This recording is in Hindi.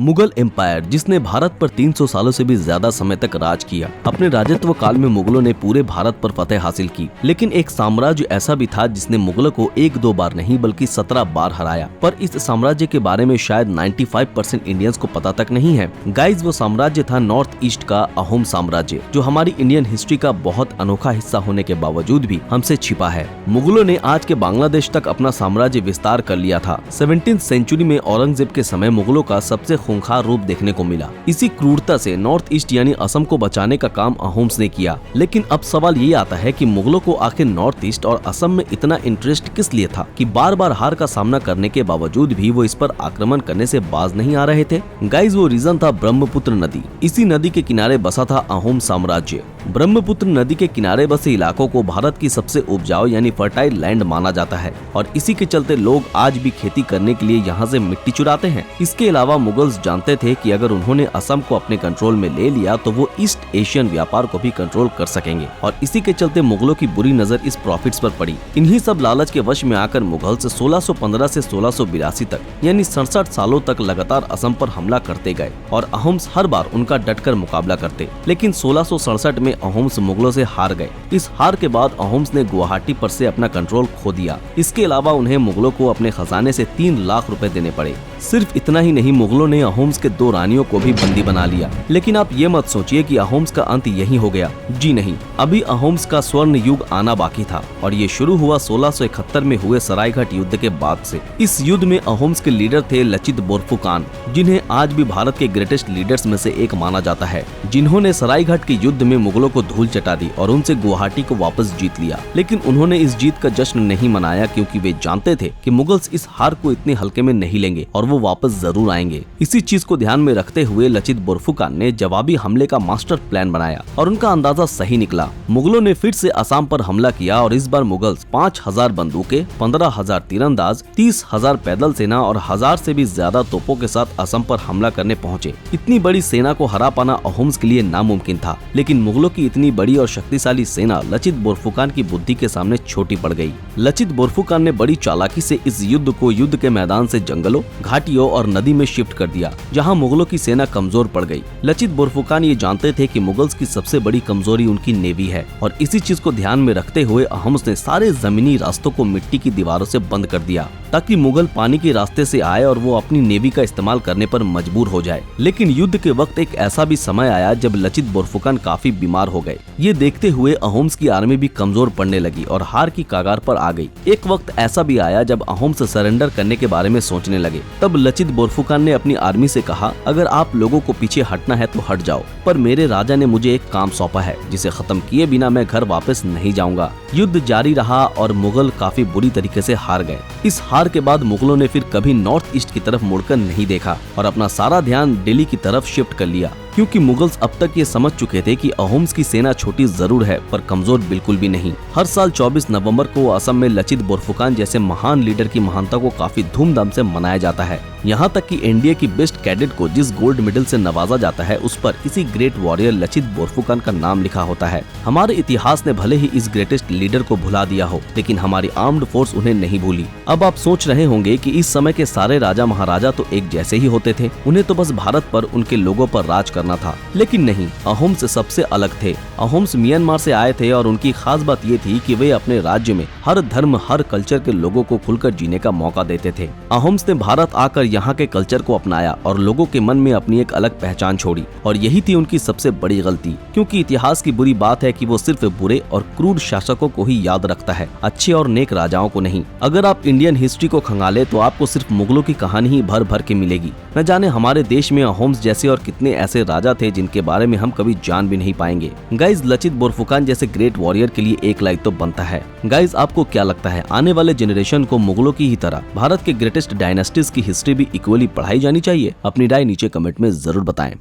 मुगल एम्पायर, जिसने भारत पर 300 सालों से भी ज्यादा समय तक राज किया। अपने राजत्व काल में मुगलों ने पूरे भारत पर फतेह हासिल की, लेकिन एक साम्राज्य ऐसा भी था जिसने मुगलों को 1-2 बार नहीं बल्कि 17 बार हराया। पर इस साम्राज्य के बारे में शायद 95% इंडियंस को पता तक नहीं है। गाइज, वो साम्राज्य था नॉर्थ ईस्ट का अहोम साम्राज्य, जो हमारी इंडियन हिस्ट्री का बहुत अनोखा हिस्सा होने के बावजूद भी हमसे छिपा है। मुगलों ने आज के बांग्लादेश तक अपना साम्राज्य विस्तार कर लिया था। 17वीं सेंचुरी में औरंगजेब के समय मुगलों का सबसे खूंखार रूप देखने को मिला। इसी क्रूरता से नॉर्थ ईस्ट यानी असम को बचाने का काम अहोम्स ने किया। लेकिन अब सवाल ये आता है कि मुगलों को आखिर नॉर्थ ईस्ट और असम में इतना इंटरेस्ट किस लिए था कि बार बार हार का सामना करने के बावजूद भी वो इस पर आक्रमण करने से बाज नहीं आ रहे थे। गाइज, वो रीजन था ब्रह्मपुत्र नदी। इसी नदी के किनारे बसा था अहोम साम्राज्य। ब्रह्मपुत्र नदी के किनारे बसे इलाकों को भारत की सबसे उपजाऊ यानी फर्टाइल लैंड माना जाता है और इसी के चलते लोग आज भी खेती करने के लिए यहाँ से मिट्टी चुराते हैं। इसके अलावा मुगल्स जानते थे कि अगर उन्होंने असम को अपने कंट्रोल में ले लिया तो वो ईस्ट एशियन व्यापार को भी कंट्रोल कर सकेंगे और इसी के चलते मुगलों की बुरी नजर इस प्रॉफिट्स पर पड़ी। इन्हीं सब लालच के वश में आकर मुगल्स 1615 से 1682 तक यानी 67 सालों तक लगातार असम पर हमला करते गए और अहोम्स हर बार उनका डटकर मुकाबला करते। लेकिन 1667 में अहोम्स मुगलों से हार गए। इस हार के बाद अहोम्स ने गुवाहाटी पर से अपना कंट्रोल खो दिया। इसके अलावा उन्हें मुगलों को अपने खजाने से 3 लाख रुपए देने पड़े। सिर्फ इतना ही नहीं, मुगलों ने अहोम्स के 2 रानियों को भी बंदी बना लिया। लेकिन आप ये मत सोचिए कि अहोम्स का अंत यही हो गया। जी नहीं, अभी अहोम्स का स्वर्ण युग आना बाकी था और ये शुरू हुआ 1671 में हुए सरायघाट युद्ध के बाद से। इस युद्ध में अहोम्स के लीडर थे लचित बोरफुकान, जिन्हें आज भी भारत के ग्रेटेस्ट लीडर्स में से एक माना जाता है, जिन्होंने सरायघाट के युद्ध में मुगलों को धूल चटा दी और उनसे गुवाहाटी को वापस जीत लिया। लेकिन उन्होंने इस जीत का जश्न नहीं मनाया क्योंकि वे जानते थे कि मुगल्स इस हार को इतने हल्के में नहीं लेंगे और वो वापस जरूर आएंगे। इसी चीज को ध्यान में रखते हुए लचित बोरफुकान ने जवाबी हमले का मास्टर प्लान बनाया और उनका अंदाजा सही निकला। मुगलों ने फिर से असम पर हमला किया और इस बार मुगल्स 5000 बंदूकें, 15000 तीरंदाज, 30,000 पैदल सेना और 1000 से भी ज्यादा तोपों के साथ असम पर हमला करने पहुंचे। इतनी बड़ी सेना को हरा पाना अहोम्स के लिए नामुमकिन था, लेकिन मुगलों की इतनी बड़ी और शक्तिशाली सेना लचित बोरफुकान की बुद्धि के सामने छोटी पड़ गई। लचित बोरफुकान ने बड़ी चालाकी से इस युद्ध को युद्ध के मैदान से जंगलों, घाटियों और नदी में शिफ्ट कर दिया, जहां मुगलों की सेना कमजोर पड़ गई। लचित बोरफुकान ये जानते थे कि मुगल्स की सबसे बड़ी कमजोरी उनकी नेवी है और इसी चीज को ध्यान में रखते हुए अहोम्स ने सारे जमीनी रास्तों को मिट्टी की दीवारों से बंद कर दिया ताकि मुगल पानी के रास्ते से आए और वो अपनी नेवी का इस्तेमाल करने पर मजबूर हो जाए। लेकिन युद्ध के वक्त एक ऐसा भी समय आया जब लचित बोरफुकान काफी बीमार हो गए। ये देखते हुए अहोम्स की आर्मी भी कमजोर पड़ने लगी और हार की कगार पर आ गई। एक वक्त ऐसा भी आया जब अहोम्स सरेंडर करने के बारे में सोचने लगे। तब लचित बोरफुकान ने अपनी आर्मी से कहा, अगर आप लोगों को पीछे हटना है तो हट जाओ, पर मेरे राजा ने मुझे एक काम सौंपा है जिसे खत्म किए बिना मैं घर वापस नहीं जाऊंगा। युद्ध जारी रहा और मुगल काफी बुरी तरीके से हार गए। इस हार के बाद मुगलों ने फिर कभी नॉर्थ ईस्ट की तरफ मुड़कर नहीं देखा और अपना सारा ध्यान दिल्ली की तरफ शिफ्ट कर लिया, क्योंकि मुगल्स अब तक ये समझ चुके थे कि अहोम्स की सेना छोटी जरूर है पर कमजोर बिल्कुल भी नहीं। हर साल 24 नवंबर को असम में लचित बोरफुकान जैसे महान लीडर की महानता को काफी धूमधाम से मनाया जाता है। यहाँ तक कि एनडीए की बेस्ट कैडेट को जिस गोल्ड मेडल से नवाजा जाता है उस पर किसी ग्रेट वॉरियर लचित बोरफुकान का नाम लिखा होता है। हमारे इतिहास ने भले ही इस ग्रेटेस्ट लीडर को भुला दिया हो, लेकिन हमारी आर्म्ड फोर्स उन्हें नहीं भूली। अब आप सोच रहे होंगे कि इस समय के सारे राजा महाराजा तो एक जैसे ही होते थे, उन्हें तो बस भारत पर उनके लोगों पर राज करना था। लेकिन नहीं, अहोम्स सबसे अलग थे। अहोम्स म्यांमार से आए थे और उनकी खास बात ये थी कि वे अपने राज्य में हर धर्म, हर कल्चर के लोगों को खुलकर जीने का मौका देते थे। अहोम्स ने भारत आकर यहाँ के कल्चर को अपनाया और लोगों के मन में अपनी एक अलग पहचान छोड़ी और यही थी उनकी सबसे बड़ी गलती, क्योंकि इतिहास की बुरी बात है कि वो सिर्फ बुरे और क्रूर शासकों को ही याद रखता है, अच्छे और नेक राजाओं को नहीं। अगर आप इंडियन हिस्ट्री को खंगाले तो आपको सिर्फ मुगलों की कहानी ही भर भर के मिलेगी। न जाने हमारे देश में अहोम्स जैसे और कितने ऐसे राजा थे जिनके बारे में हम कभी जान भी नहीं पाएंगे। गाइज, लचित बोरफुकान जैसे ग्रेट वॉरियर के लिए एक लाइक तो बनता है। गाइज, आपको क्या लगता है, आने वाले जनरेशन को मुगलों की ही तरह भारत के ग्रेटेस्ट डायनेस्टीज की हिस्ट्री भी इक्वली पढ़ाई जानी चाहिए? अपनी राय नीचे कमेंट में जरूर बताएं।